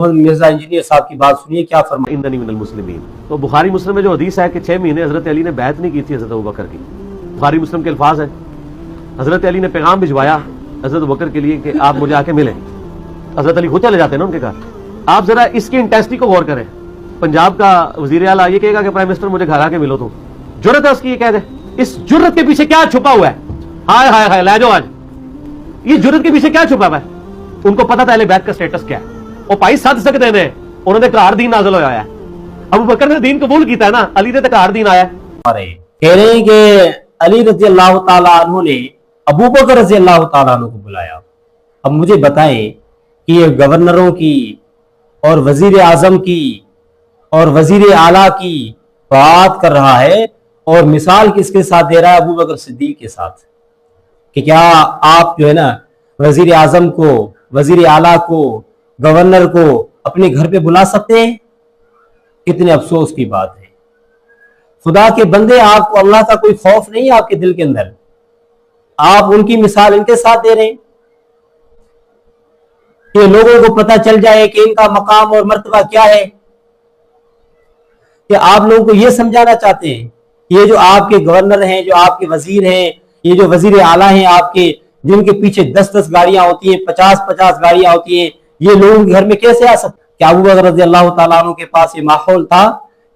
Mirza engineer صاحب کی بات سنیے کیا فرمایا۔ اننی من المسلمین۔ تو بخاری مسلم میں جو حدیث ہے کہ 6 مہینے حضرت علی نے بیعت نہیں کی تھی حضرت ابوبکر کی، بخاری مسلم کے الفاظ ہیں۔ حضرت علی نے پیغام بھجوایا حضرت ابوبکر کے لیے کہ آپ مجھے آ کے ملیں، حضرت علی خود چلے جاتے ہیں نا ان کے گھر۔ آپ ذرا اس کی انٹینسٹی کو غور کریں، پنجاب کا وزیر اعلیٰ یہ کہے گا کہ پرائم منسٹر مجھے گھر آ کے ملو، تو جرت ہے اس کی یہ کہہ دے؟ اس جرت کے پیچھے کیا چھپا ہوا ہے؟ ہائے ہائے ہائے لے جاؤ آج، یہ جرت کے پیچھے کیا چھپا ہوا ہے؟ ان کو پتا تھا اہل بیت کا سٹیٹس کیا ہے، وہ پائی سد سکتے ہیں، انہوں نے کار دین نازل ہوا ہے۔ ابو بکر نے دین قبول کیتا ہے نا، علی نے تو کار دین آیا ہے۔ کہہ رہے ہیں کہ علی رضی اللہ تعالیٰ عنہ نے ابو بکر رضی اللہ تعالیٰ عنہ کو بلایا۔ اب مجھے بتائیں کہ یہ گورنروں کی اور وزیر اعظم کی اور وزیر اعلیٰ کی بات کر رہا ہے، اور مثال کس کے ساتھ دے رہا ہے؟ ابو بکر صدیق کے ساتھ، کہ کیا آپ جو ہے نا وزیر اعظم کو، وزیر اعلیٰ کو، گورنر کو اپنے گھر پہ بلا سکتے ہیں؟ کتنے افسوس کی بات ہے۔ خدا کے بندے، آپ کو اللہ کا کوئی خوف نہیں ہے آپ کے دل کے اندر؟ آپ ان کی مثال ان کے ساتھ دے رہے ہیں کہ لوگوں کو پتہ چل جائے کہ ان کا مقام اور مرتبہ کیا ہے، کہ آپ لوگوں کو یہ سمجھانا چاہتے ہیں یہ جو آپ کے گورنر ہیں، جو آپ کے وزیر ہیں، یہ جو وزیر اعلیٰ ہیں آپ کے، جن کے پیچھے 10 گاڑیاں ہوتی ہیں، 50 گاڑیاں ہوتی ہیں، یہ لوگوں کے گھر میں کیسے آ سکتے؟ کیا ابو بکر رضی اللہ تعالیٰ عنہ کے پاس یہ ماحول تھا؟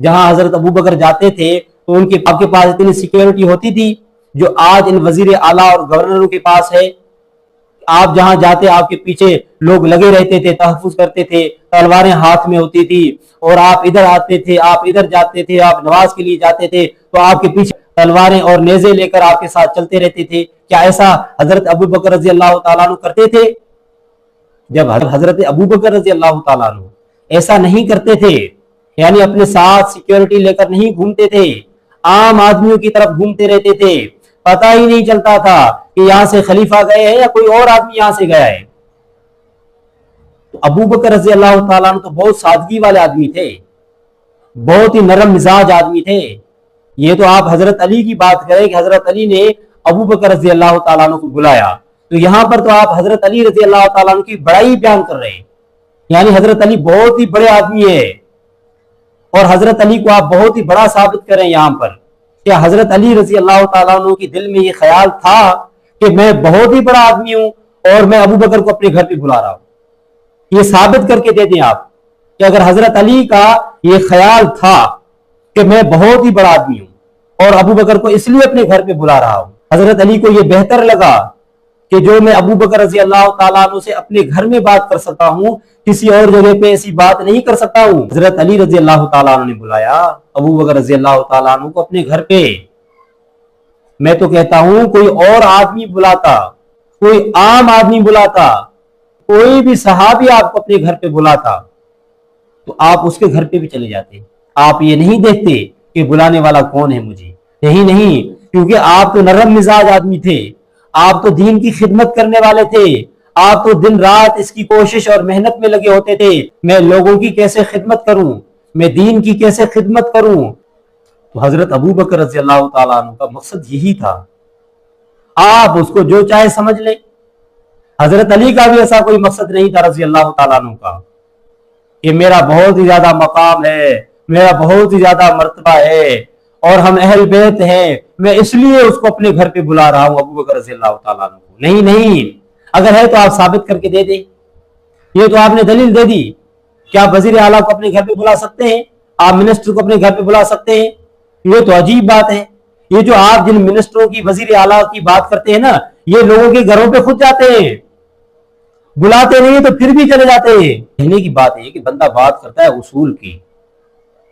جہاں حضرت ابو بکر جاتے تھے تو آپ کے پاس اتنی سیکیورٹی ہوتی تھی جو آج ان وزیر اعلیٰ اور گورنروں کے پاس ہے؟ آپ جہاں جاتے آپ کے پیچھے لوگ لگے رہتے تھے، تحفظ کرتے تھے، تلواریں ہاتھ میں ہوتی تھی، اور آپ ادھر آتے تھے، آپ ادھر جاتے تھے، آپ نماز کے لیے جاتے تھے تو آپ کے پیچھے تلواریں اور نیزے لے کر آپ کے ساتھ چلتے رہتے تھے۔ کیا ایسا حضرت ابو بکر رضی اللہ تعالیٰ عنہ کرتے تھے؟ جب حضرت ابو بکر رضی اللہ تعالیٰ عنہ ایسا نہیں کرتے تھے، یعنی اپنے ساتھ سیکیورٹی لے کر نہیں گھومتے تھے، عام آدمیوں کی طرف گھومتے رہتے تھے، پتہ ہی نہیں چلتا تھا کہ یہاں سے خلیفہ گئے ہیں یا کوئی اور آدمی یہاں سے گیا ہے۔ تو ابو بکر رضی اللہ تعالیٰ عنہ تو بہت سادگی والے آدمی تھے، بہت ہی نرم مزاج آدمی تھے۔ یہ تو آپ حضرت علی کی بات کریں کہ حضرت علی نے ابو بکر رضی اللہ تعالیٰ عنہ کو بلایا، تو یہاں پر تو آپ حضرت علی رضی اللہ تعالیٰ عنہ کی بڑائی بیان کر رہے ہیں، یعنی حضرت علی بہت ہی بڑے آدمی ہے، اور حضرت علی کو آپ بہت ہی بڑا ثابت کریں یہاں پر۔ کیا حضرت علی رضی اللہ تعالیٰ عنہ کی دل میں یہ خیال تھا کہ میں بہت ہی بڑا آدمی ہوں اور میں ابو بکر کو اپنے گھر پہ بلا رہا ہوں؟ یہ ثابت کر کے دے دیں آپ کہ اگر حضرت علی کا یہ خیال تھا کہ میں بہت ہی بڑا آدمی ہوں اور ابو بکر کو اس لیے اپنے گھر پہ بلا رہا ہوں، حضرت علی کو یہ بہتر لگا کہ جو میں ابو بکر رضی اللہ تعالیٰ عنہ سے اپنے گھر میں بات کر سکتا ہوں، کسی اور جگہ پہ ایسی بات نہیں کر سکتا ہوں۔ حضرت علی رضی اللہ تعالیٰ عنہ نے بلایا ابو بکر رضی اللہ تعالیٰ عنہ کو اپنے گھر پہ۔ میں تو کہتا ہوں کوئی اور آدمی بلاتا، کوئی عام آدمی بلاتا، کوئی بھی صحابی آپ کو اپنے گھر پہ بلاتا تو آپ اس کے گھر پہ بھی چلے جاتے۔ آپ یہ نہیں دیکھتے کہ بلانے والا کون ہے مجھے، نہیں، کیونکہ آپ تو نرم مزاج آدمی تھے، آپ تو دین کی خدمت کرنے والے تھے، آپ تو دن رات اس کی کوشش اور محنت میں لگے ہوتے تھے، میں لوگوں کی کیسے خدمت کروں، میں دین کی کیسے خدمت کروں۔ تو حضرت ابو بکر رضی اللہ تعالیٰ عنہ کا مقصد یہی تھا۔ آپ اس کو جو چاہے سمجھ لیں، حضرت علی کا بھی ایسا کوئی مقصد نہیں تھا رضی اللہ تعالیٰ عنہ کا کہ میرا بہت ہی زیادہ مقام ہے، میرا بہت ہی زیادہ مرتبہ ہے اور ہم اہل بیت ہیں، میں اس لیے اس کو اپنے گھر پہ بلا رہا ہوں ابو بکر رضی اللہ تعالیٰ عنہ کو۔ نہیں، اگر ہے تو آپ ثابت کر کے دے دیں۔ یہ تو آپ نے دلیل دے دی کہ آپ وزیر اعلیٰ کو اپنے گھر پہ بلا سکتے ہیں، آپ منسٹر کو اپنے گھر پہ بلا سکتے ہیں۔ یہ تو عجیب بات ہے، یہ جو آپ جن منسٹروں کی، وزیر اعلیٰ کی بات کرتے ہیں نا، یہ لوگوں کے گھروں پہ خود جاتے ہیں، بلاتے نہیں تو پھر بھی چلے جاتے ہیں۔ کہنے کی بات ہے کہ بندہ بات کرتا ہے اصول کی،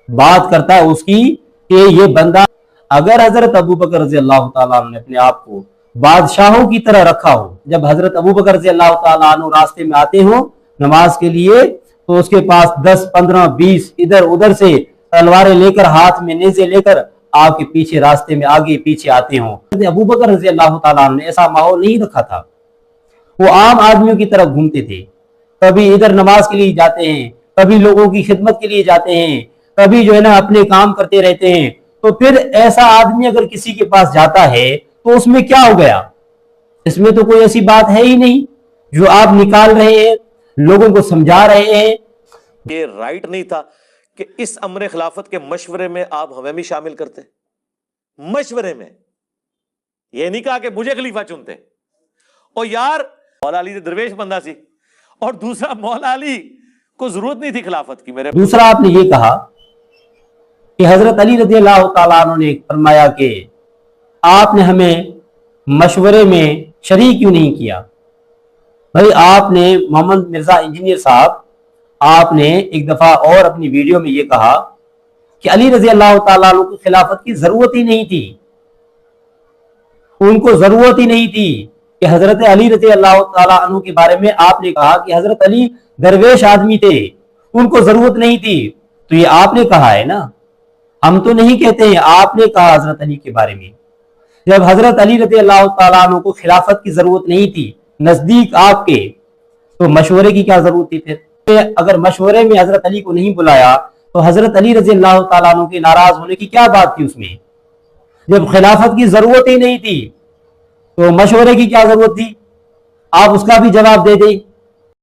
بات کرتا ہے اس کی کہ یہ بندہ، اگر حضرت ابو بکر رضی اللہ تعالیٰ عنہ نے اپنے آپ کو بادشاہوں کی طرح رکھا ہو، جب حضرت ابو بکر رضی اللہ تعالیٰ عنہ راستے میں آتے ہوں نماز کے لیے تو اس کے پاس 10 15 20 ادھر ادھر سے تلواریں لے کر، ہاتھ میں نیزے لے کر آپ کے پیچھے راستے میں آگے پیچھے آتے ہوں۔ ابو بکر رضی اللہ تعالیٰ عنہ نے ایسا ماحول نہیں رکھا تھا، وہ عام آدمیوں کی طرف گھومتے تھے، کبھی ادھر نماز کے لیے جاتے ہیں، کبھی لوگوں کی خدمت کے لیے جاتے ہیں، کبھی جو ہے نا اپنے کام کرتے رہتے ہیں۔ تو پھر ایسا آدمی اگر کسی کے پاس جاتا ہے تو اس میں کیا ہو گیا؟ اس میں تو کوئی ایسی بات ہے ہی نہیں جو آپ نکال رہے ہیں، لوگوں کو سمجھا رہے ہیں یہ رائٹ نہیں تھا کہ اس امر خلافت کے مشورے میں آپ ہمیں بھی شامل کرتے؟ مشورے میں یہ نہیں کہا کہ مجھے خلیفہ چنتے. اور یار مولا علی درویش بندہ سی، اور دوسرا مولا علی کو ضرورت نہیں تھی خلافت کی. میرے دوسرا آپ نے یہ کہا کہ حضرت علی رضی اللہ تعالیٰ عنہ نے فرمایا کہ آپ نے ہمیں مشورے میں شریک کیوں نہیں کیا. بھائی آپ نے محمد مرزا انجینئر صاحب، آپ نے ایک دفعہ اور اپنی ویڈیو میں یہ کہا کہ علی رضی اللہ تعالیٰ عنہ کو خلافت کی ضرورت ہی نہیں تھی. ان کو ضرورت ہی نہیں تھی کہ حضرت علی رضی اللہ تعالیٰ عنہ کے بارے میں آپ نے کہا کہ حضرت علی درویش آدمی تھے، ان کو ضرورت نہیں تھی. تو یہ آپ نے کہا ہے نا، ہم تو نہیں کہتے ہیں، آپ نے کہا حضرت علی کے بارے میں. جب حضرت علی رضی اللہ تعالیٰ عنہ کو خلافت کی ضرورت نہیں تھی نزدیک آپ کے، تو مشورے کی کیا ضرورت تھی پھر؟ اگر مشورے میں حضرت علی کو نہیں بلایا تو حضرت علی رضی اللہ تعالیٰ عنہ کے ناراض ہونے کی کیا بات تھی اس میں؟ جب خلافت کی ضرورت ہی نہیں تھی تو مشورے کی کیا ضرورت تھی؟ آپ اس کا بھی جواب دے دیں.